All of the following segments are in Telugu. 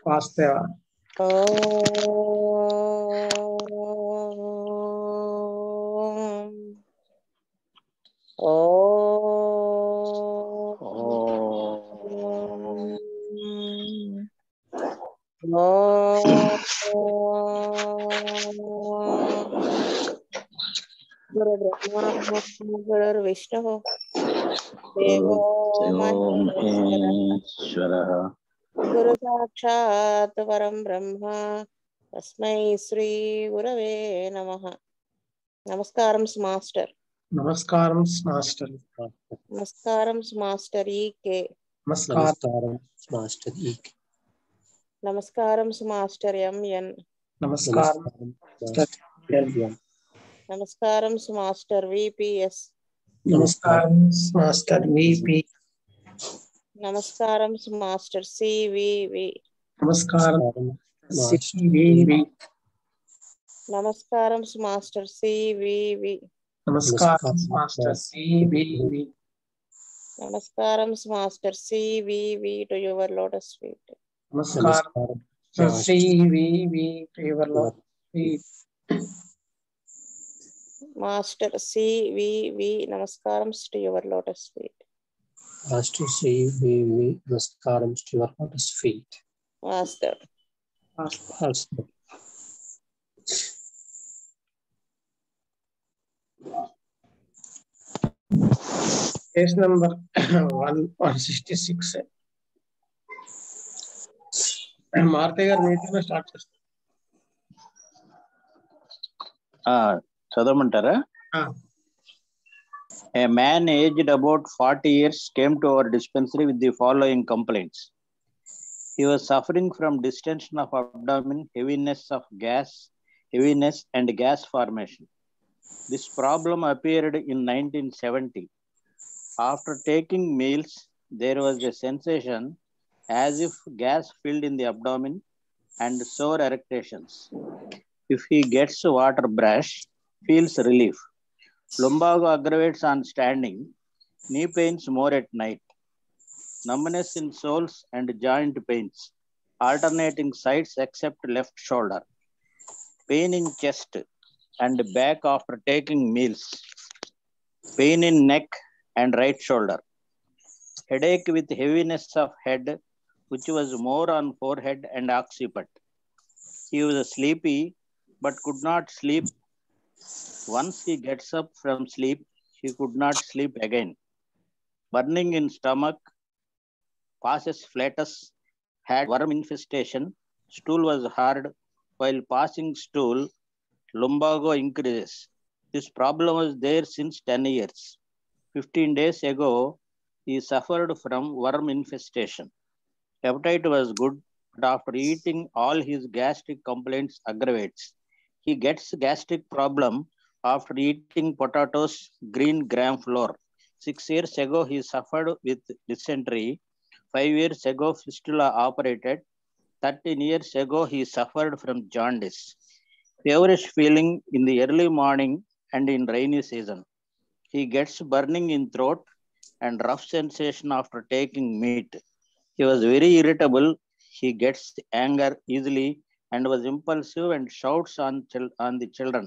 वास्तव गुरु ब्रह्मा गुरुर्विष्णु देवो महेश्वरः गुरु साक्षात् परम ब्रह्म तस्मै श्री गुरवे नमः। नमस्कारं मास्टर। नमस्कारं मास्टर नमस्कारं मास्टर के नमस्कारं मास्टर ईक नमस्कारं मास्टर एन नमस्कारं नमस्कारं मास्टर वीपीएस नमस्कारं मास्टर वीपी नमस्कारं मास्टर सीवीवी नमस्कारं सीवीवी नमस्कारं मास्टर सीवीवी नमस्कारं मास्टर सीवीवी नमस्कारं master CVV to your lotus feet. नमस्कारं CVV to your lotus feet. Master CVV नमस्कारं to your lotus feet. Master CVV Namaskaram to your lotus feet. Master Master. Case number 166 है। मारते गाరు मीटिंग में स्टार्ट చేస్తారు। చదవమంటారా? A man aged about 40 years came to our dispensary with the following complaints. He was suffering from distension of abdomen, heaviness and gas formation. This problem appeared in 1970. After taking meals, there was a sensation as if gas filled in the abdomen and sore erections. If he gets water brush, feels relief. Lumbago aggravates on standing, knee pains more at night, numbness in soles and joint pains, alternating sides except left shoulder, pain in chest and back after taking meals, pain in neck and right shoulder, headache with heaviness of head, which was more on forehead and occiput. He was sleepy but could not sleep. Once he gets up from sleep, he could not sleep again. Burning in stomach, passes flatus, had worm infestation, stool was hard. While passing stool, lumbago increases. This problem was there since 10 years. 15 days ago, he suffered from worm infestation. Appetite was good, but after eating, all his gastric complaints aggravates. He gets gastric problem after eating potatoes, green gram flour. 6 years ago, he suffered with dysentery. 5 years ago, fistula operated. 13 years ago, he suffered from jaundice. Feverish feeling in the early morning and in rainy season. He gets burning in throat and rough sensation after taking meat. He was very irritable. He gets anger easily and was impulsive and shouts on the children.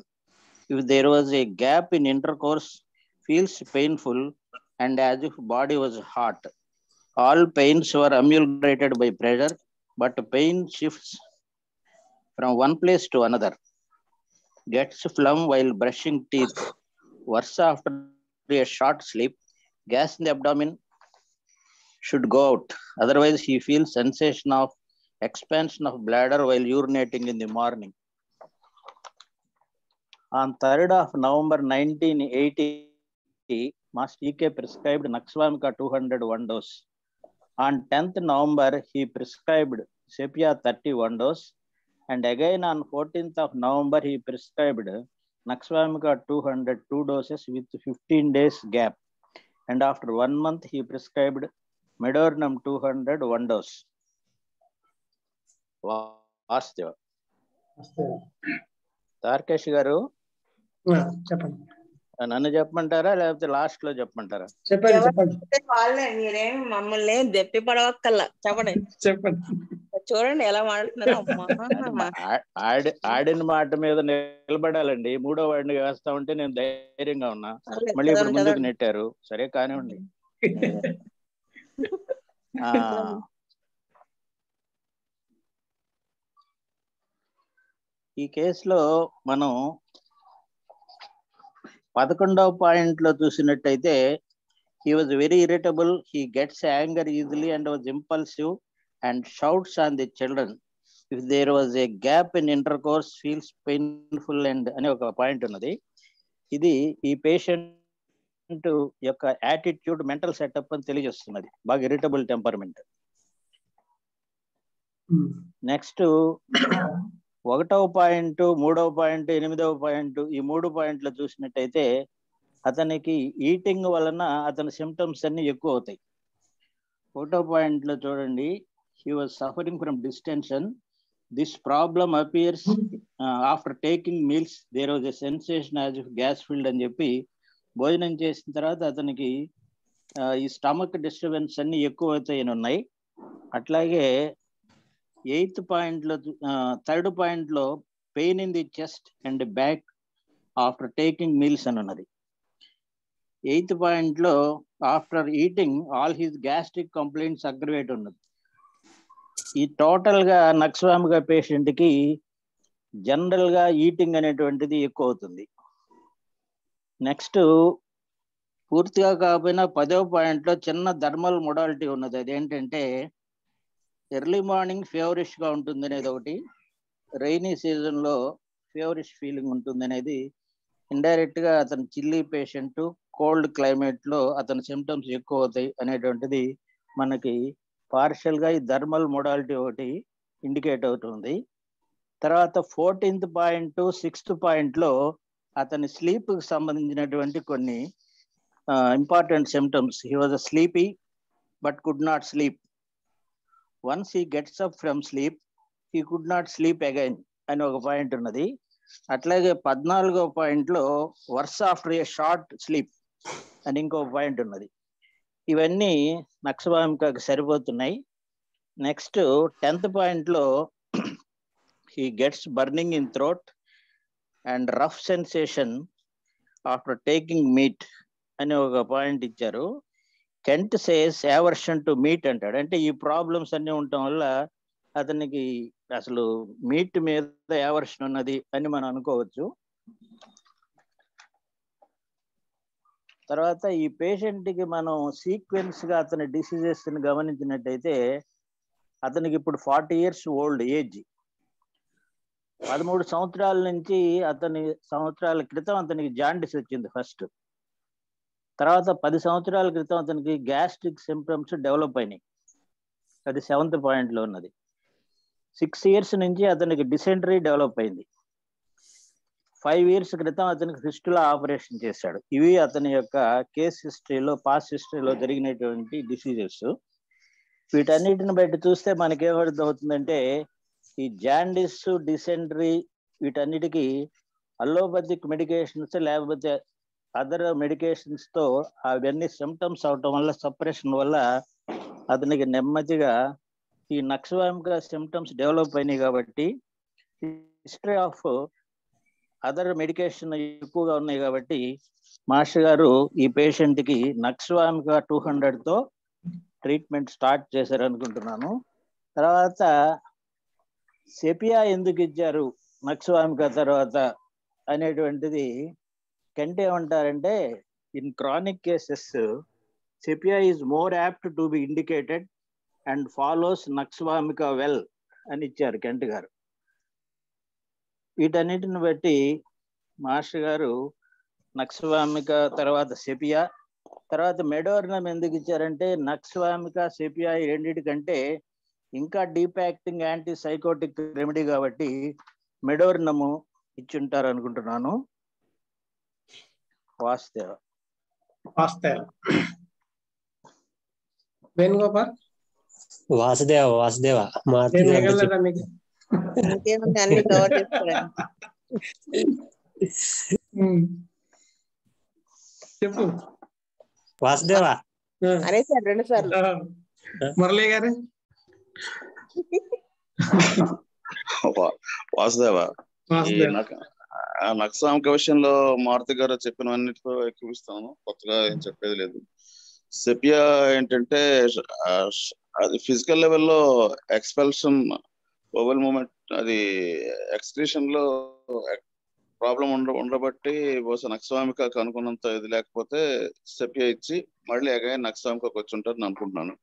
If there was a gap in intercourse, feels painful and as if body was hot. All pains were ameliorated by pressure, but pain shifts from one place to another. Gets phlegm while brushing teeth. Worse after a short sleep. Gas in the abdomen should go out. Otherwise, he feels sensation of expansion of bladder while urinating in the morning. On 3rd of November 1980, Master E.K. prescribed Naxvamika 201 dose. On 10th November, he prescribed Sepia 31 dose. And again on 14th of November, he prescribed Naxvamika 202 doses with 15 days gap. And after 1 month, he prescribed Medornum 201 dose. Vastava. తార్కేష్ గారు చెప్పండి, నన్ను చెప్పమంటారా లేకపోతే లాస్ట్ లో చెప్పమంటారా? చెప్పండి చెప్పండి వాళ్ళే, మీరేం మమ్మల్ని దెప్పి పడవక్కల్లా చెప్పండి. చెప్పండి. చూడండి ఎలా మాట్లాడుతున్నారో అమ్మా. ఆడిన మాట మీద నిలబడాలండి. మూడో వాడిని వేస్తా ఉంటే నేను ధైర్యంగా ఉన్నా. పర్లేదు, మళ్ళీ ఇప్పుడు చదవండి, ముందుకు చదవండి. నెట్టారు. సరే కానివ్వండి. ఈ కేసులో మనం 11వ పాయింట్ లో చూసినట్టయితే he was very irritable, he gets anger easily and was impulsive and shouts on the children. If there was a gap in intercourse, feels painful and అనే ఒక పాయింట్ ఉన్నది. ఇది ఈ పేషెంట్ యొక్క యాటిట్యూడ్, మెంటల్ సెటప్ అని తెలియజేస్తున్నది. బాగా ఇరిటబుల్ టెంపర్మెంట్. నెక్స్ట్ 1వ పాయింట్, 3వ పాయింట్, 8వ పాయింట్, ఈ 3 పాయింట్లు చూసినట్టయితే అతనికి ఈటింగ్ వలన అతని సిమ్టమ్స్ అన్ని ఎక్కువ అవుతాయి. 1వ పాయింట్ లో చూడండి, he was suffering from distension. This problem appears after taking meals. There was a sensation as if gas filled అని చెప్పి భోజనం చేసిన తర్వాత అతనికి ఈ స్టమక్ డిస్టర్బెన్స్ అన్ని ఎక్కువ అవుతాయని ఉన్నాయి. అట్లాగే 8th పాయింట్ లో 3rd పాయింట్ లో pain in the chest and back after taking meals అని ఉన్నది. 8th పాయింట్ లో after eating all his gastric complaints aggravate ఉన్నది. ఈ టోటల్ గా నక్స్వామిగా పేషెంట్ కి జనరల్ గా ఈటింగ్ అనేటువంటిది ఎక్కువ అవుతుంది. నెక్స్ట్ పూర్తిగా కాకపోయినా 10వ పాయింట్ లో చిన్న థర్మల్ మొడాలిటీ ఉన్నది. అదేంటంటే ఎర్లీ మార్నింగ్ ఫేవరిష్ గా ఉంటుంది అనేది ఒకటి, రైనీ సీజన్ లో ఫేవరిష్ ఫీలింగ్ ఉంటుంది అనేది. ఇండైరెక్ట్ గా అతను చిల్లీ పేషెంట్, కోల్డ్ క్లైమేట్ లో అతని సిమ్టమ్స్ ఎక్కువ అవుతాయి అనేటువంటిది మనకి పార్షియల్ గా ఈ థర్మల్ మొడాలిటీ ఒకటి ఇండికేట్ అవుతుంది. తర్వాత 14th పాయింట్, 6th పాయింట్ లో అతని స్లీప్ కి సంబంధించినటువంటి కొన్ని important symptoms. He was sleepy but could not sleep. Once he gets up from sleep he could not sleep again అని ఒక పాయింట్ ఉన్నది. అట్లాగే 14వ పాయింట్ లో worse after a short sleep అని ఇంకో పాయింట్ ఉన్నది. ఇవన్నీ నక్సవామికాకి సరిపోతున్నాయి. నెక్స్ట్ 10th పాయింట్ లో he gets burning in throat and rough sensation after taking meat అని ఒక పాయింట్ ఇచ్చారు. Kent says aversion to meat అంటాడు. అంటే ఈ ప్రాబ్లమ్స్ అన్ని ఉండటం వల్ల అతనికి అసలు మీట్ మీద యావర్షన్ ఉన్నది అని మనం అనుకోవచ్చు. తర్వాత ఈ పేషెంట్ కి మనం సీక్వెన్స్ గా అతని డిసీజెస్ ని గమనించినట్టయితే అతనికి ఇప్పుడు 40 years ఓల్డ్ ఏజ్. 13 సంవత్సరాల నుంచి సంవత్సరాల క్రితం అతనికి జాండిస్ వచ్చింది ఫస్ట్. తర్వాత 10 సంవత్సరాల క్రితం అతనికి గ్యాస్ట్రిక్ సిమ్టమ్స్ డెవలప్ అయినాయి. అది 7th పాయింట్ లో ఉన్నది. 6 years నుంచి అతనికి డిసెంట్రీ డెవలప్ అయింది. 5 years క్రితం అతనికి ఫిస్టులా ఆపరేషన్ చేశాడు. ఇవి అతని యొక్క కేస్ హిస్టరీలో, పాస్ట్ హిస్టరీలో జరిగినటువంటి డిసీజెస్. వీటన్నిటిని బట్టి చూస్తే మనకేమర్థం అవుతుందంటే ఈ జాండిస్, డిసెంట్రీ వీటన్నిటికీ అలోపతిక్ మెడికేషన్స్ లేకపోతే అదర్ మెడికేషన్స్ తో అవన్నీ సిమ్టమ్స్ అవటం వల్ల, సపరేషన్ వల్ల అతనికి నెమ్మదిగా ఈ నక్సవామిక సిమ్టమ్స్ డెవలప్ అయినాయి. కాబట్టి హిస్టరీ ఆఫ్ అదర్ మెడికేషన్ ఎక్కువగా ఉన్నాయి కాబట్టి మాస్టర్ గారు ఈ పేషెంట్ కి నక్సవామిక 200తో ట్రీట్మెంట్ స్టార్ట్ చేశారు అనుకుంటున్నాను. తర్వాత సెపియా ఎందుకు ఇచ్చారు నక్సవామిక తర్వాత అనేటువంటిది కెంట్ ఏమంటారంటే, in chronic cases sepia is more apt to be indicated and follows nux vomica well అని ఇచ్చారు కెంట్ గారు. వీటన్నిటిని బట్టి మాస్టర్ గారు నక్సవామిక తర్వాత సెపియా, తర్వాత మెడోర్నం ఎందుకు ఇచ్చారంటే నక్సవామిక, సెపియా ఈ రెండింటికంటే ఇంకా deep acting anti psychotic remedy కాబట్టి మెడోర్నము ఇచ్చుంటారు అనుకుంటున్నాను. వాస్తవ వేణుగోపాల్ వాసుదేవ మిగలలేదా మీకు? ఇంకేముంది, అన్ని కవర్ చేస్తారండి. చెప్పు వాసుదేవ అనేసారు 2 సార్లు. మురళి గారు వాసుదేవ, ఈ వాసుదేవ్. నక్సాంక విషయంలో మారుతి గారు చెప్పినవన్నిటితో ఎక్కిపిస్తాను, కొత్తగా ఏం చెప్పేది లేదు. సెపియా ఏంటంటే అది ఫిజికల్ లెవెల్లో ఎక్స్పెల్షన్, ఓవెల్ మూమెంట్, అది ఎక్స్క్రీషన్ లో ప్రాబ్లం ఉండబట్టి బహుశా నక్స్వామిక అనుకున్నంత ఇది లేకపోతే సెపియా ఇచ్చి మళ్ళీ అగైన్ నక్స్వామికకు వచ్చి ఉంటారని అనుకుంటున్నాను.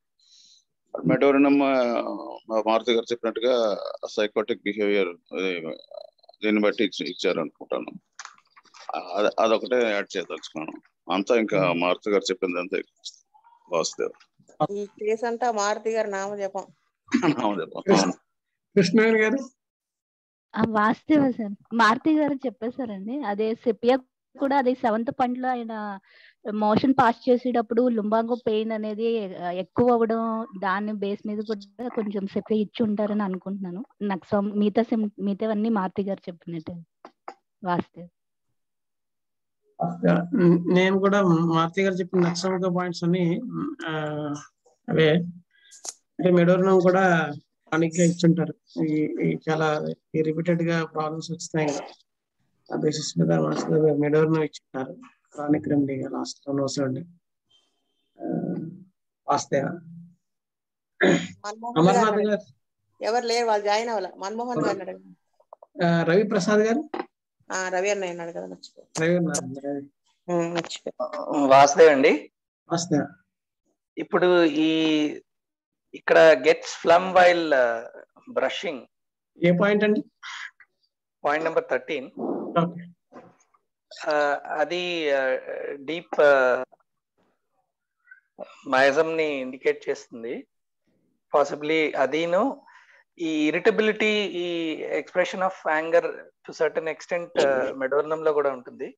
మెడోరినం మారుతి గారు చెప్పినట్టుగా సైకోటిక్ బిహేవియర్ దీన్ని బట్టి ఇచ్చారు అనుకుంటాను. అదొకటే యాడ్ చేయదలుచుకున్నాను. అంతా ఇంకా మారుతి గారు చెప్పింది అంతే. వాసుదేవ్. ఈ కేసు అంతా మారుతి గారి నామజపం. కృష్ణవేణి గారు. వాస్తవ సార్, మారుతి గారు చెప్పేశారండి. అదే సెపియా కూడా అది 7th పాయింట్ లో ఆయన మోషన్ పాస్ చేసేటప్పుడు లుంబాంగో పెయిన్ అనేది ఎక్కువ అవ్వడం, దాని బేస్ మీద కూడా కొంచెం సెపియా ఇచ్చి ఉంటారని అనుకుంటున్నాను. నాకు మిగతావన్నీ మారుతి గారు చెప్పినట్టే. వాస్తవ నేను కూడా మారుతి గారు చెప్పిన నక్సమిక పాయింట్స్ అన్ని అవే. అంటే మెడోరినం కూడా టానిక్ గా ఇచ్చుంటారు. ఈ చాలా రిపీటెడ్ గా ప్రాబ్లమ్స్ వస్తున్నాయి కదా, ఆ బేసిస్ మీద మెడోరినం ఇచ్చుంటారు. టానిక్ రెమెడీ లాస్ట్ లో నోసండి. వాస్తవ. అమర్నాథ్ గారు ఎవరు లేరు, వాళ్ళు జాయిన్ అవ్వాలి. మన్మోహన్ గారు అన్నాడు. రవి ప్రసాద్ గారు. రవి అన్న అన్నాడు కదా, వాసుదేవ్ అండి. వాస్తవ. ఇప్పుడు ఇక్కడ గెట్స్ ఫ్లమ్ వైల్ బ్రషింగ్, ఏ పాయింట్ అండి? Point number 13. అది డీప్ మయజం ని ఇండికేట్ చేస్తుంది. పాసిబ్లీ అదిను ఈ ఇరిటబిలిటీ, ఈ expression of anger to certain extent medorrhinum లో కూడా ఉంటుంది.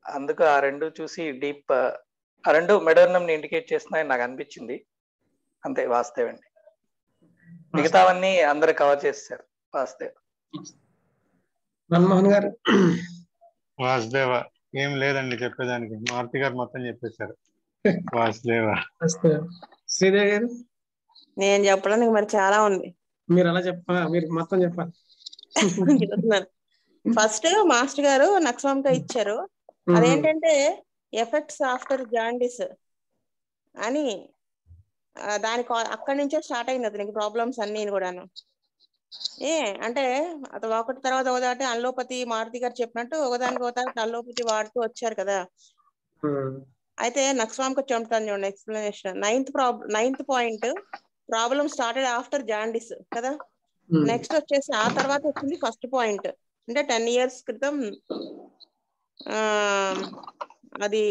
అందుకు ఆ రెండు చూసి డీప్, ఆ రెండు మెడోర్నం ని ఇండికేట్ చేస్తున్నాయని నాకు అనిపించింది. అంతే వాస్తవ్ అండి. మిగతావన్నీ అందరు కవర్ చేస్తారు. వాస్తవ్. మన్మోహన్ గారు. వాసుదేవ, ఏం లేదండి చెప్పేదానికి, మారుతి గారు మొత్తం చెప్పేశారు. వాసుదేవ. శ్రీదేవి గారు. నేను చెప్పడానికి మరి చాలా ఉంది. మీరు అలా మీరు మొత్తం చెప్పాలి. ఫస్ట్ మాస్టర్ గారు నక్స్వామిక ఇచ్చారు. అదేంటంటే ఎఫెక్ట్స్ ఆఫ్టర్ జాండిస్ అని, దానికి అక్కడి నుంచే స్టార్ట్ అయింది అతనికి ప్రాబ్లమ్స్ అన్ని కూడాను. అంటే అతను ఒకటి తర్వాత ఒకటి అల్లోపతి, మారుతి గారు చెప్పినట్టు ఒకదానికి ఒకటి అల్లోపతి వాడుతూ వచ్చారు కదా. అయితే నక్స్వామిక చెప్తాను చూడండి explanation. 9th point, problem started after jaundice కదా. నెక్స్ట్ వచ్చేసి ఆ తర్వాత వచ్చింది ఫస్ట్ పాయింట్, అంటే 10 years క్రితం అది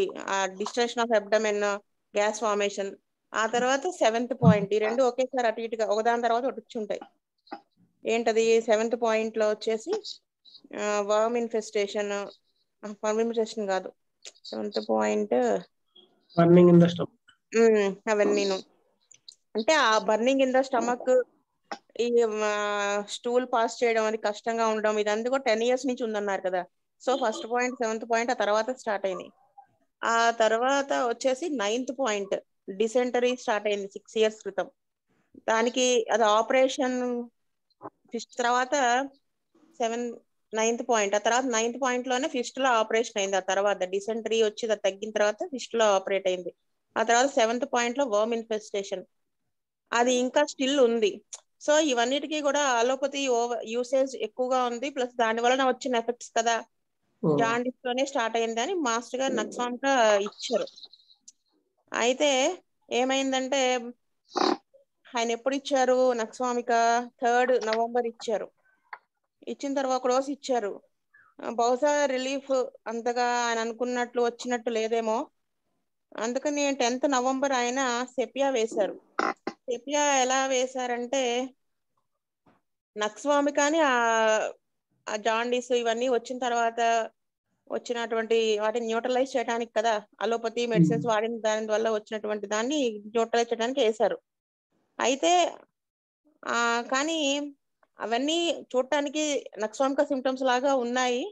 destruction of abdomen, gas formation. ఆ తర్వాత 7th పాయింట్. ఈ రెండు ఒకేసారి అటు ఇటుగా ఒకదాని తర్వాత ఒకటి వచ్చి ఉంటాయి. ఏంటది 7th పాయింట్ లో వచ్చేసి వర్మ్ ఇన్ఫెస్టేషన్ కాదు, 7th point burning in the stomach. అవన్నీను అంటే ఆ బర్నింగ్ ఇన్ ద స్టమక్, ఈ స్టూల్ పాస్ చేయడం అది కష్టంగా ఉండడం, ఇదంతా కూడా 10 years నుంచి ఉందన్నారు కదా. So first point, 7th point ఆ తర్వాత స్టార్ట్ అయినాయి. ఆ తర్వాత వచ్చేసి 9th పాయింట్, డిసెంటరీ స్టార్ట్ అయింది 6 years క్రితం. దానికి అది ఆపరేషన్ ఫిస్ట్ తర్వాత 9th పాయింట్. ఆ తర్వాత 9th పాయింట్ లోనే ఫిస్ట్ లో ఆపరేషన్ అయింది. ఆ తర్వాత డిసెంటరీ వచ్చి అది తగ్గిన తర్వాత ఫిస్ట్ లో ఆపరేట్ అయింది. ఆ తర్వాత 7th పాయింట్ లో వర్మ్ ఇన్ఫెస్టేషన్, అది ఇంకా స్టిల్ ఉంది. సో ఇవన్నిటికీ కూడా అలోపతి యూసేజ్ ఎక్కువగా ఉంది. ప్లస్ దాని వలన వచ్చిన ఎఫెక్ట్స్ కదా, జాండిస్ లోనే స్టార్ట్ అయింది అని మాస్టర్ గారు నక్స్వామిక ఇచ్చారు. అయితే ఏమైందంటే ఆయన ఎప్పుడు ఇచ్చారు నక్స్వామిక? 3rd November ఇచ్చారు. ఇచ్చిన తర్వాత ఒక రోజు ఇచ్చారు. బహుశా రిలీఫ్ అంతగా ఆయన అనుకున్నట్లు వచ్చినట్టు లేదేమో, అందుకని 10th November ఆయన సెపియా వేశారు. సెపియా ఎలా వేశారంటే నక్స్వామికని ఆ జాండీస్ ఇవన్నీ వచ్చిన తర్వాత వచ్చినటువంటి వాటిని న్యూట్రలైజ్ చేయడానికి కదా, అలోపతి మెడిసిన్స్ వాడిన దాని వల్ల వచ్చినటువంటి దాన్ని న్యూట్రలైజ్ చేయడానికి వేశారు. అయితే కానీ అవన్నీ చూడటానికి నక్స్వామిక సిమ్టమ్స్ లాగా ఉన్నాయి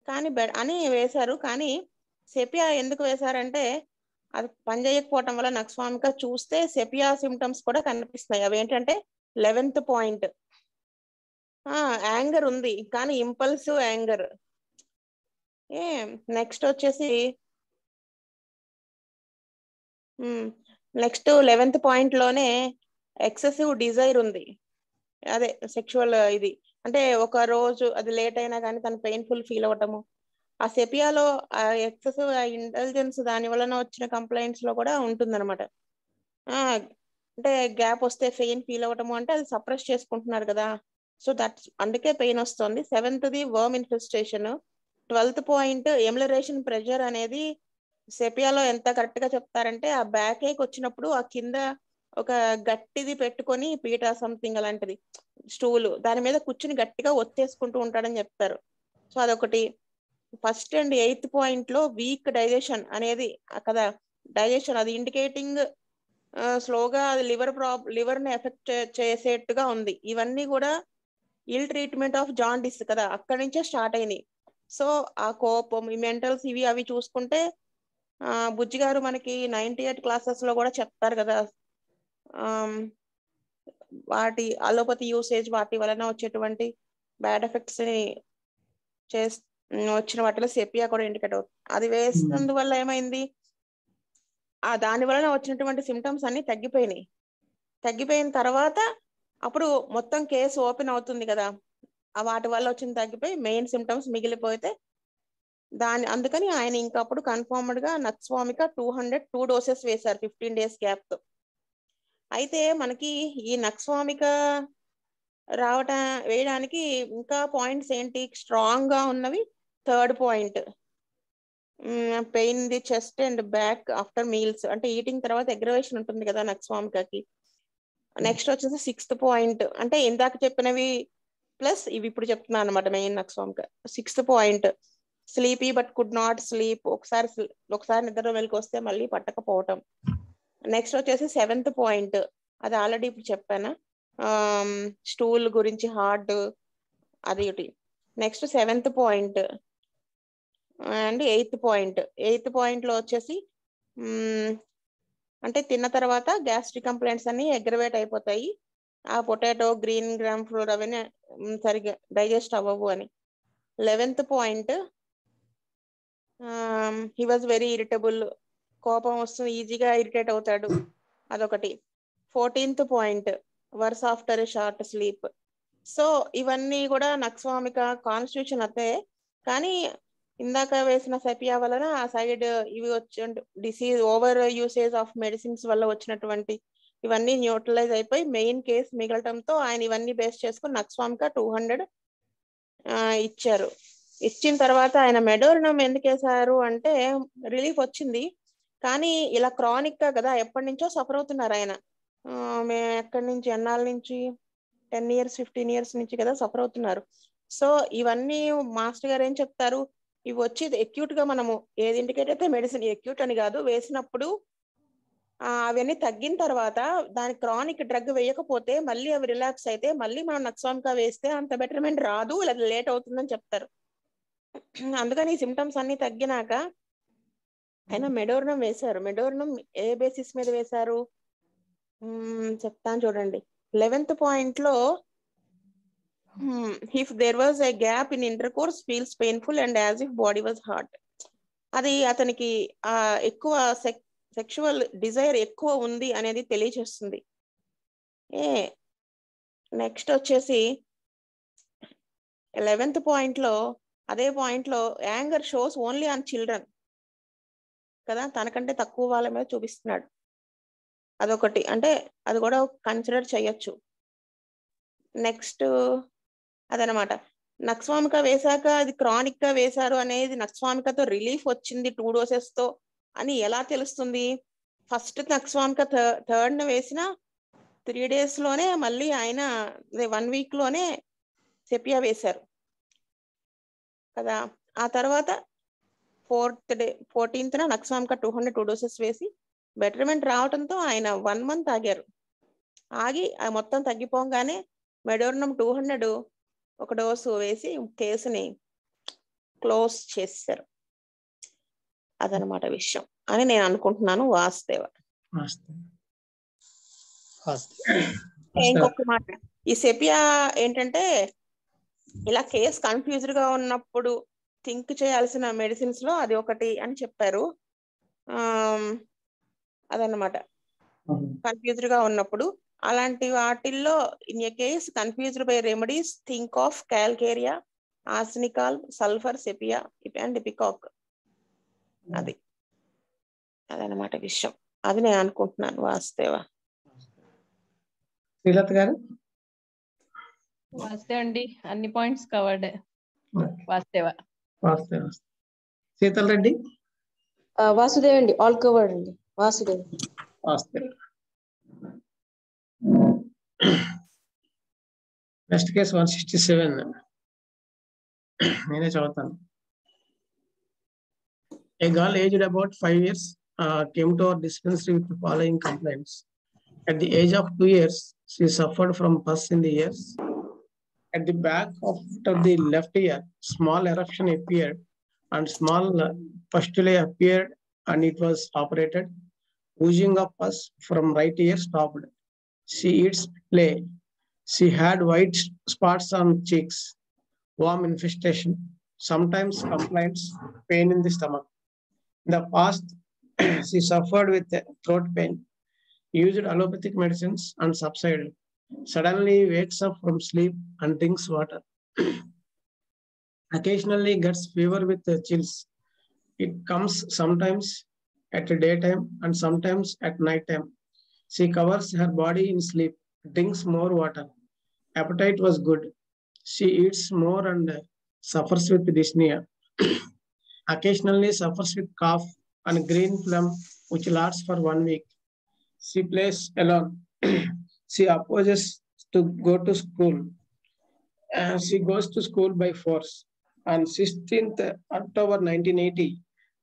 కానీ అని వేశారు. కానీ సెపియా ఎందుకు వేశారంటే అది పనిచేయకపోవటం వల్ల నక్స్వామిక చూస్తే సెపియా సిమ్టమ్స్ కూడా కనిపిస్తున్నాయి. అవి ఏంటంటే 11th పాయింట్, యాంగర్ ఉంది కానీ ఇంపల్సివ్ యాంగర్. నెక్స్ట్ వచ్చేసి నెక్స్ట్ 11th పాయింట్ లోనే ఎక్సెసివ్ డిజైర్ ఉంది. అదే సెక్షువల్ ఇది అంటే ఒక రోజు అది లేట్ అయినా కానీ తను పెయిన్ఫుల్ ఫీల్ అవ్వటము. ఆ సెపియాలో ఆ ఎక్సెసివ్ ఇంటెలిజెన్స్ దాని వలన వచ్చిన కంప్లైంట్స్ లో కూడా ఉంటుందన్నమాట. అంటే గ్యాప్ వస్తే పెయిన్ ఫీల్ అవ్వటము అంటే అది సప్రెస్ చేసుకుంటున్నారు కదా, సో దట్ అందుకే పెయిన్ వస్తుంది. 7th worm infestation. 12th point ఎమ్యులరేషన్ ప్రెషర్ అనేది సెపియాలో ఎంత కరెక్ట్ గా చెప్తారంటే ఆ బ్యాక్ ఏక్ వచ్చినప్పుడు ఆ కింద ఒక గట్టిది పెట్టుకొని పీట సంథింగ్ అలాంటిది స్టూల్ దాని మీద కూర్చుని గట్టిగా ఒత్తేసుకుంటూ ఉంటాడని చెప్తారు. సో అదొకటి. 1st and 8th పాయింట్ లో వీక్ డైజెషన్ అనేది కదా, డైజెషన్ అది ఇండికేటింగ్ స్లోగా అది లివర్ ని ఎఫెక్ట్ చేసేట్టుగా ఉంది. ఇవన్నీ కూడా ఇల్ ట్రీట్మెంట్ ఆఫ్ జాండిస్ కదా, అక్కడి నుంచే స్టార్ట్ అయినాయి. సో ఆ కోపం ఈ మెంటల్స్ ఇవి అవి చూసుకుంటే బుజ్జి గారు మనకి 98 క్లాసెస్ లో కూడా చెప్తారు కదా, వాటి అలోపతి యూసేజ్ వాటి వలన వచ్చేటువంటి బ్యాడ్ ఎఫెక్ట్స్ ని వచ్చిన వాటిలో సెపియా కూడా ఇండికేట్ అవుతుంది. అది వేసినందువల్ల ఏమైంది, దాని వలన వచ్చినటువంటి సిమ్టమ్స్ అన్ని తగ్గిపోయినాయి. తగ్గిపోయిన తర్వాత అప్పుడు మొత్తం కేసు ఓపెన్ అవుతుంది కదా, వాటి వల్ల వచ్చిన తగ్గిపోయి మెయిన్ సిమ్టమ్స్ మిగిలిపోతే అందుకని ఆయన ఇంకప్పుడు కన్ఫర్మ్డ్ గా నక్స్వామిక 202 డోసెస్ వేశారు 15 days గ్యాప్ తో. అయితే మనకి ఈ నక్స్వామిక వేయడానికి ఇంకా పాయింట్స్ ఏంటి స్ట్రాంగ్ గా ఉన్నవి. 3rd point pain the chest and back after meals, అంటే ఈటింగ్ తర్వాత అగ్రవేషన్ ఉంటుంది కదా నక్స్వామికకి. నెక్స్ట్ వచ్చేసి 6th పాయింట్ అంటే ఇందాక చెప్పినవి ప్లస్ ఇవి ఇప్పుడు చెప్తున్నాను అనమాట main nux vomica. 6th point sleepy but could not sleep, ఒకసారి నిద్ర వెలికి వస్తే మళ్ళీ పట్టకపోవటం. నెక్స్ట్ వచ్చేసి 7th పాయింట్ అది ఆల్రెడీ ఇప్పుడు చెప్పాను, స్టూల్ గురించి హార్డ్ అది ఒకటి. Next 7th point and 8th point. 8th point లో వచ్చేసి అంటే తిన్న తర్వాత గ్యాస్ట్రిక్ కంప్లైంట్స్ అన్ని అగ్రవేట్ అయిపోతాయి, ఆ పొటాటో గ్రీన్ గ్రామ్ ఫ్లోర్ అవన్నీ సరిగ్గా డైజెస్ట్ అవ్వవు అని. 11th point he was very irritable, కోపం వస్తుంది ఈజీగా ఇరిటేట్ అవుతాడు, అదొకటి. 14th point worse after short sleep. So ఇవన్నీ కూడా నక్స్వామిక కాన్స్టిట్యూషన్ అదే, కానీ ఇందాక వేసిన సెపియా వలన ఆ సైడ్ ఇవి వచ్చి disease over usage of medicines వల్ల వచ్చినటువంటి ఇవన్నీ న్యూట్రలైజ్ అయిపోయి మెయిన్ కేసు మిగలటంతో ఆయన ఇవన్నీ బేస్ చేసుకుని నక్స్వామిక 200 ఇచ్చారు. ఇచ్చిన తర్వాత ఆయన మెడోరినం ఎందుకు వేశారు అంటే రిలీఫ్ వచ్చింది, కానీ ఇలా క్రానిక్ గా కదా ఎప్పటి నుంచో సఫర్ అవుతున్నారు ఆయన. మేము ఎక్కడి నుంచి ఎన్నాళ్ళ నుంచి 10 years 15 years నుంచి కదా సఫర్ అవుతున్నారు. సో ఇవన్నీ మాస్టర్ గారు ఏం చెప్తారు, ఇవి వచ్చి ఎక్యూట్ గా మనము ఏది ఇండికేట్ అయితే మెడిసిన్ ఎక్యూట్ అని కాదు వేసినప్పుడు అవన్నీ తగ్గిన తర్వాత దాని క్రానిక్ డ్రగ్ వేయకపోతే మళ్ళీ అవి రిలాక్స్ అయితే మళ్ళీ మనం నక్స్వామిక వేస్తే అంత బెటర్మెంట్ రాదు, లేదా లేట్ అవుతుందని చెప్తారు. అందుకని ఈ సిమ్టమ్స్ అన్ని తగ్గినాక ఆయన మెడోరినం వేశారు. మెడోరినం ఏ బేసిస్ మీద వేశారు చెప్తాను చూడండి. 11th పాయింట్ లో if there was a gap in intercourse feels painful and as if body was hot, అది అతనికి ఎక్కువ సెక్షువల్ డిజైర్ ఎక్కువ ఉంది అనేది తెలియచేస్తుంది. నెక్స్ట్ వచ్చేసి 11th పాయింట్ లో అదే పాయింట్ లో anger shows only on children కదా, తనకంటే తక్కువ వాళ్ళ మీద చూపిస్తున్నాడు, అదొకటి. అంటే అది కూడా కన్సిడర్ చేయొచ్చు. నెక్స్ట్ అదనమాట నక్స్వామిక వేశాక అది క్రానిక్ గా వేశారు అనేది నక్స్వామికతో రిలీఫ్ వచ్చింది 2 doses తో అని ఎలా తెలుస్తుంది. ఫస్ట్ నక్స్వామిక 3rd వేసిన 3 days లోనే మళ్ళీ ఆయన 1 week లోనే సెపియా వేశారు కదా. ఆ తర్వాత 14th నక్స్వామిక 202 doses వేసి బెటర్మెంట్ రావడంతో ఆయన 1 month ఆగారు. ఆగి మొత్తం తగ్గిపోగానే మెడోరినం 200 ఒక డోసు వేసి కేసుని క్లోజ్ చేశారు. అదనమాట విషయం అని నేను అనుకుంటున్నాను. వాసుదేవ ఇంకొక మాట, ఈ సెపియా ఏంటంటే ఇలా కేస్ కన్ఫ్యూజ్డ్ గా ఉన్నప్పుడు థింక్ చేయాల్సిన మెడిసిన్స్ లో అది ఒకటి అని చెప్పారు. అదన్నమాట, కన్ఫ్యూజ్డ్ గా ఉన్నప్పుడు అలాంటి వాటిల్లో in a case confused by remedies think of calcarea, arsenical, sulphur, sepia and పికాక్. అదన్నమాట విషయం. అది నేను అనుకుంటున్నాను. వాస్తవ శ్రీలత గారు. వాస్తవ అండి, అన్ని పాయింట్స్ కవర్డ్. వాస్తవ. శీతల్ రెడ్డి. వాసుదేవ్ అండి, ఆల్ కవర్డ్ అండి. వాసుదేవ్. Next case 167. నేనే చదువుతాను. A girl aged about 5 years came to our dispensary with the following complaints. At the age of 2 years, she suffered from pus in the ears. At the back of the left ear, small eruption appeared and small pustulae appeared, and it was operated. Oozing of pus from right ear stopped. She eats play. She had white spots on cheeks, worm infestation, sometimes complaints, pain in the stomach. In the past, she suffered with throat pain, used allopathic medicines and subsided. Suddenly wakes up from sleep and drinks water. Occasionally gets fever with chills. It comes sometimes at daytime and sometimes at nighttime. She covers her body in sleep, drinks more water. Appetite was good. She eats more and suffers with dyspnea. Occasionally suffers with cough and green phlegm, which lasts for 1 week. She plays alone. She opposes to go to school. She goes to school by force. On 16th October 1980,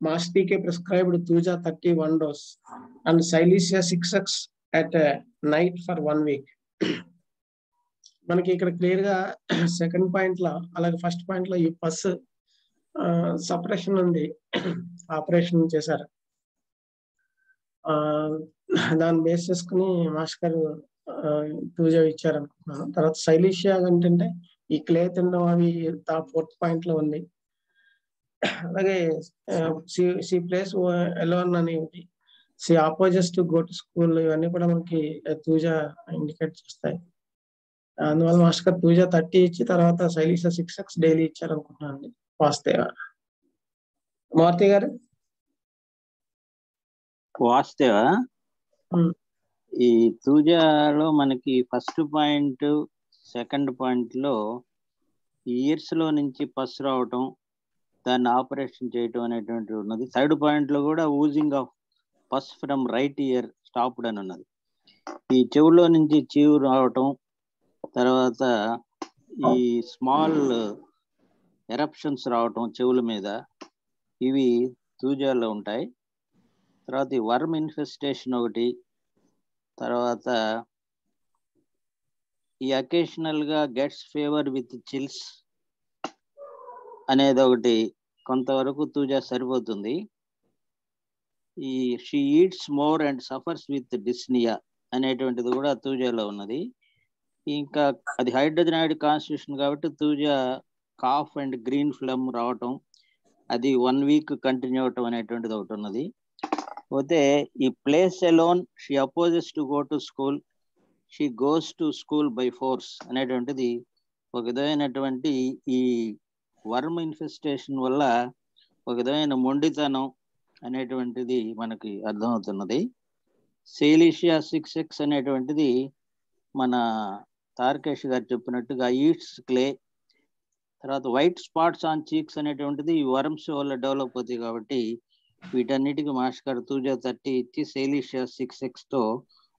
Mass TK prescribed Tuja 31 dose and Silesia 6x at night for 1 week. మనకి ఇక్కడ క్లియర్ గా సెకండ్ పాయింట్ లో అలాగే ఫస్ట్ పాయింట్ లో ఈ పస్ సపరేషన్ ఉంది, ఆపరేషన్ చేశారు. దాన్ని బేస్ చేసుకుని మాస్టర్ పూజ ఇచ్చారు అనుకుంటున్నాను. తర్వాత సైలీషియా ఏంటంటే ఈ క్లే తినడం అవి ఫోర్త్ పాయింట్ లో ఉంది. అలాగే సి ప్లేస్ ఎలోన్ అని she opposes to go to school, ఇవన్నీ కూడా మనకి పూజ ఇండికేట్ చేస్తాయి. అందువల్ల మాస్టర్ పూజ 30 ఇచ్చి తర్వాత శైలీష 6x డైలీ ఇచ్చారు అనుకుంటున్నాను. వాస్తవ. మారుతి గారు. వాస్తవ. ఈ పూజలో మనకి ఫస్ట్ పాయింట్ సెకండ్ పాయింట్ లో ఇయర్స్ లో నుంచి పస్ రావటం, దాన్ని ఆపరేషన్ చేయటం అనేటువంటి ఉన్నది. థర్డ్ పాయింట్ లో కూడా oozing of pus from right ear stopped అని ఉన్నది. ఈ చెవులో నుంచి చీవు రావటం, తర్వాత ఈ స్మాల్ ఎరప్షన్స్ రావటం చెవుల మీద, ఇవి తూజాల్లో ఉంటాయి. తర్వాత ఈ వర్మ్ ఇన్ఫెస్టేషన్ ఒకటి, తర్వాత ఈ అకేషనల్ గా గెట్స్ ఫీవర్ విత్ చిల్స్ అనేది ఒకటి, కొంతవరకు తూజా సరిపోతుంది. ఈ she eats more and suffers with dyspnoea అనేటువంటిది కూడా తూజాలో ఉన్నది. ఇంకా అది హైడ్రోజనైడ్ కాన్స్టిట్యూషన్ కాబట్టి తూజా కాఫ్ అండ్ గ్రీన్ ఫ్లమ్ రావటం, అది 1 వీక్ కంటిన్యూ అవటం అనేటువంటిది ఒకటి ఉన్నది. పోతే ఈ place alone, she opposes to go to school, she goes to school by force అనేటువంటిది ఒక విధమైనటువంటి ఈ వర్మ్ ఇన్ఫెస్టేషన్ వల్ల ఒక విధమైన మొండితనం అనేటువంటిది మనకి అర్థమవుతున్నది. సేలీషియా 6x అనేటువంటిది మన తారకేష్ గారు చెప్పినట్టుగా ఈట్స్ క్లే. తర్వాత వైట్ స్పాట్స్ ఆన్ చీక్స్ అనేటువంటిది ఈ వర్మ్స్ వల్ల డెవలప్ అవుతాయి కాబట్టి వీటన్నిటికీ మాస్టర్ గారు తూజా 30 ఇచ్చి సేలీషియా 6x తో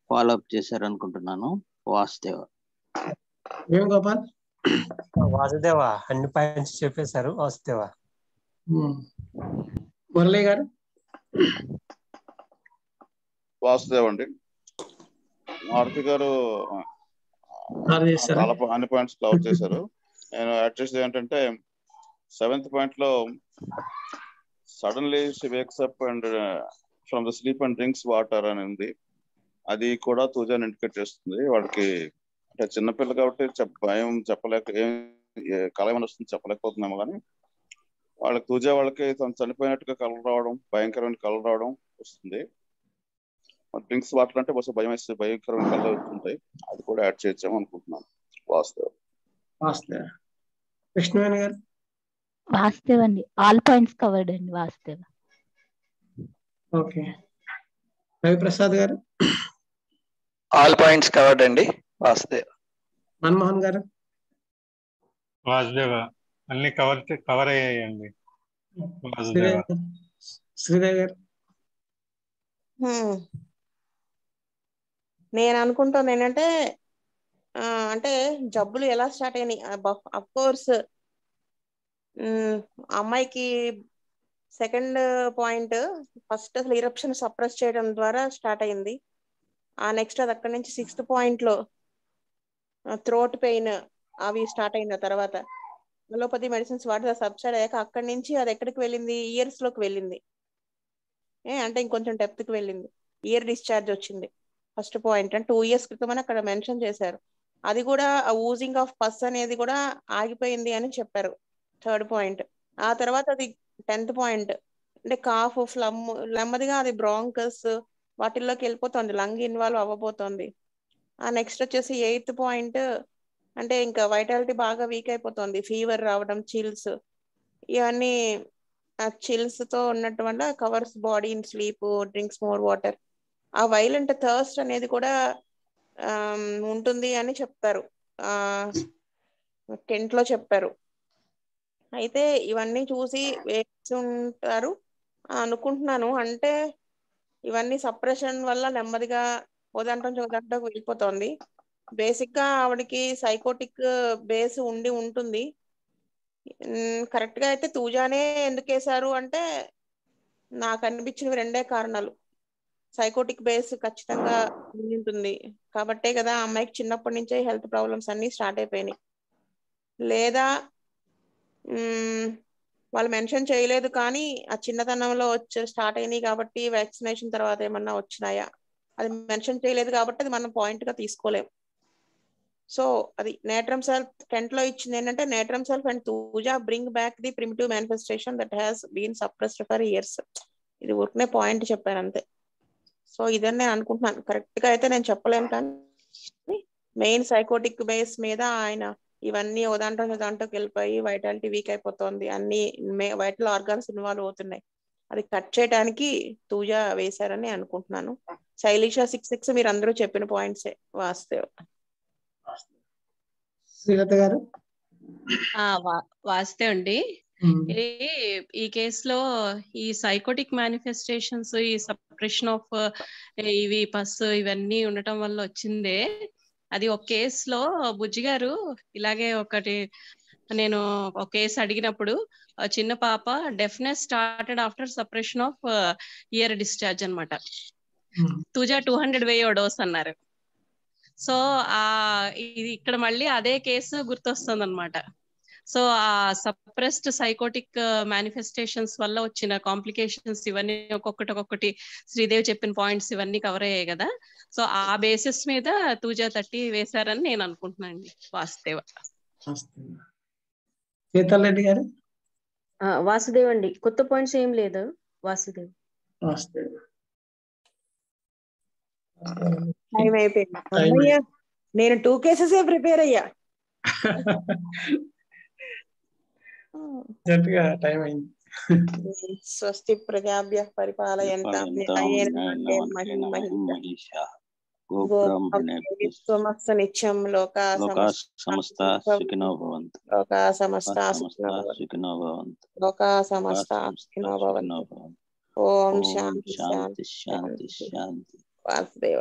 ఫాలో అప్ చేశారు అనుకుంటున్నాను. వాసుదేవ. వాసుదేవ అన్ని పాయింట్స్ చెప్పేశారు. వాసుదేవ. మురళి గారు. వాసుదేవ్ అండి. మారుతి గారు చాలా అన్ని పాయింట్స్ కవర్ చేశారు. నేను యాడ్ చేసేది ఏంటంటే 7th పాయింట్ లో suddenly she wakes up and from the sleep and drinks water అని ఉంది. అది కూడా తూజాని ఇండికేట్ చేస్తుంది. వాడికి అంటే చిన్నపిల్ల కాబట్టి భయం చెప్పలేక ఏం కళ ఏమైనా వస్తుంది చెప్పలేకపోతున్నాము, కానీ వాళ్ళకి తూజా వాళ్ళకి తను చనిపోయినట్టుగా కలర్ రావడం, భయంకరమైన కలర్ రావడం వస్తుంది. డ్రింక్స్ వాటర్ అంటే బహుశా భయంకరమైన కలర్ వస్తుంటాయి, అది కూడా యాడ్ చేయొచ్చాము అనుకుంటున్నాను. వాస్తవ కృష్ణవేణి గారు. వాస్తవ్ అండి, ఆల్ పాయింట్స్ కవర్డ్ అండి వాస్తవ్. ఓకే. రవిప్రసాద్ గారు. ఆల్ పాయింట్స్ కవర్డ్ అండి వాస్తవ్. మన్మోహన్ గారు. వాసుదేవ అన్ని కవర్ అయ్యాయండి. వాసుదేవ. శ్రీదేవి గారు. నేను అనుకుంటాను ఏంటంటే అంటే జబ్బులు ఎలా స్టార్ట్ అయినాయి, అఫ్ కోర్స్ అమ్మాయికి సెకండ్ పాయింట్ ఫస్ట్ అసలు ఇరప్షన్ సప్రెస్ చేయడం ద్వారా స్టార్ట్ అయింది. ఆ నెక్స్ట్ అది అక్కడి నుంచి 6th పాయింట్ లో థ్రోట్ పెయిన్ అవి స్టార్ట్ అయిన తర్వాత అలోపతి మెడిసిన్స్ వాటి సబ్సైడ్ అయ్యాక అక్కడి నుంచి అది ఎక్కడికి వెళ్ళింది, ఇయర్స్ లోకి వెళ్ళింది. అంటే ఇంకొంచెం డెప్త్ కి వెళ్ళింది, ఇయర్ డిశ్చార్జ్ వచ్చింది. ఫస్ట్ పాయింట్ అంటే 2 years క్రితం అని అక్కడ మెన్షన్ చేశారు. అది కూడా ఊజింగ్ ఆఫ్ పస్ అనేది కూడా ఆగిపోయింది అని చెప్పారు, 3rd పాయింట్. ఆ తర్వాత అది 10th పాయింట్ అంటే కాఫ్, ఫ్లమ్, నెమ్మదిగా అది బ్రాంకస్ వాటిల్లోకి వెళ్ళిపోతుంది, లంగ్ ఇన్వాల్వ్ అవ్వబోతోంది. ఆ నెక్స్ట్ వచ్చేసి 8th పాయింట్ అంటే ఇంకా వైటాలిటీ బాగా వీక్ అయిపోతుంది, ఫీవర్ రావడం, చిల్స్, ఇవన్నీ చిల్స్ తో ఉన్నట్టు వల్ల covers body in sleep, drinks more water. ఆ వైలెంట్ థర్స్ట్ అనేది కూడా ఉంటుంది అని చెప్తారు, టెంట్ లో చెప్పారు. అయితే ఇవన్నీ చూసి వేసి ఉంటారు అనుకుంటున్నాను. అంటే ఇవన్నీ సప్రెషన్ వల్ల నెమ్మదిగా ఓదంటకు వెళ్ళిపోతుంది. బేసిక్ గా ఆవిడకి సైకోటిక్ బేస్ ఉంటుంది. కరెక్ట్ గా అయితే తూజానే ఎందుకు వేశారు అంటే నాకు అనిపించినవి 2 కారణాలు. సైకోటిక్ బేస్ ఖచ్చితంగా ఉంటుంది కాబట్టే కదా అమ్మాయికి చిన్నప్పటి నుంచే హెల్త్ ప్రాబ్లమ్స్ అన్ని స్టార్ట్ అయిపోయినాయి. లేదా వాళ్ళు మెన్షన్ చేయలేదు కానీ ఆ చిన్నతనంలో స్టార్ట్ అయినాయి కాబట్టి వ్యాక్సినేషన్ తర్వాత ఏమన్నా వచ్చినాయా, అది మెన్షన్ చేయలేదు కాబట్టి అది మనం పాయింట్ గా తీసుకోలేం. సో అది నేట్రమ్ సెల్ఫ్ టెంట్ లో ఇచ్చింది ఏంటంటే నేట్రమ్ సెల్ఫ్ అండ్ తూజా bring back the primitive manifestation that has been suppressed for years. ఇది ఊరికనే పాయింట్ చెప్పాను అంతే. సో ఇదని నేను అనుకుంటున్నాను, కరెక్ట్ గా అయితే నేను చెప్పలేను కానీ మెయిన్ సైకోటిక్ బేస్ మీద ఆయన ఇవన్నీ దాంట్లోకి వెళ్ళిపోయి వైటాలిటీ వీక్ అయిపోతుంది, అన్ని వైటల్ ఆర్గాన్స్ ఇన్వాల్వ్ అవుతున్నాయి. అది కట్ చేయడానికి తూజా వేశారని అనుకుంటున్నాను. శైలిష 6 మీరు అందరూ చెప్పిన పాయింట్సే వాస్తవ్. శ్రీలత గారు. వాస్తవ్ అండి. ఈ కేసులో ఈ సైకోటిక్ మేనిఫెస్టేషన్స్, ఈ సప్రెషన్ ఆఫ్ ఇవి పస్ ఇవన్నీ ఉండటం వల్ల వచ్చిందే. అది ఒక కేసులో బుజ్జి గారు ఇలాగే ఒకటి నేను ఒక కేసు అడిగినప్పుడు చిన్న పాప deafness started after suppression of year discharge అన్నమాట. తూజా 200 వేయో డోస్ అన్నారు. సో ఇది ఇక్కడ మళ్ళీ అదే కేసు గుర్తొస్తుంది అనమాట. సో ఆ సప్రెస్డ్ సైకోటిక్ మేనిఫెస్టేషన్స్ వల్ల వచ్చిన కాంప్లికేషన్స్ ఇవన్నీ ఒక్కొక్కటి శ్రీదేవి చెప్పిన పాయింట్స్ ఇవన్నీ కవర్ అయ్యాయి కదా. సో ఆ బేసిస్ మీద తూజా 30 వేశారని నేను అనుకుంటున్నాను అండి. వాసుదేవ. సీతారెడ్డి గారు. వాసుదేవ్ అండి, కొత్త పాయింట్స్ ఏం లేదు. వాసుదేవ్. టైం అయిపోయింది. అమ్మయ్య, నేను 2 cases ప్రిపేర్ అయ్యా. టైం అయింది. స్వస్తి ప్రజాభ్య పరిపాలయంతాం న్యాయేన నిత్యం లోకా సమస్త సుఖినో భవంతు. ఓం శాంతి శాంతి శాంతి. వాసుదేవ.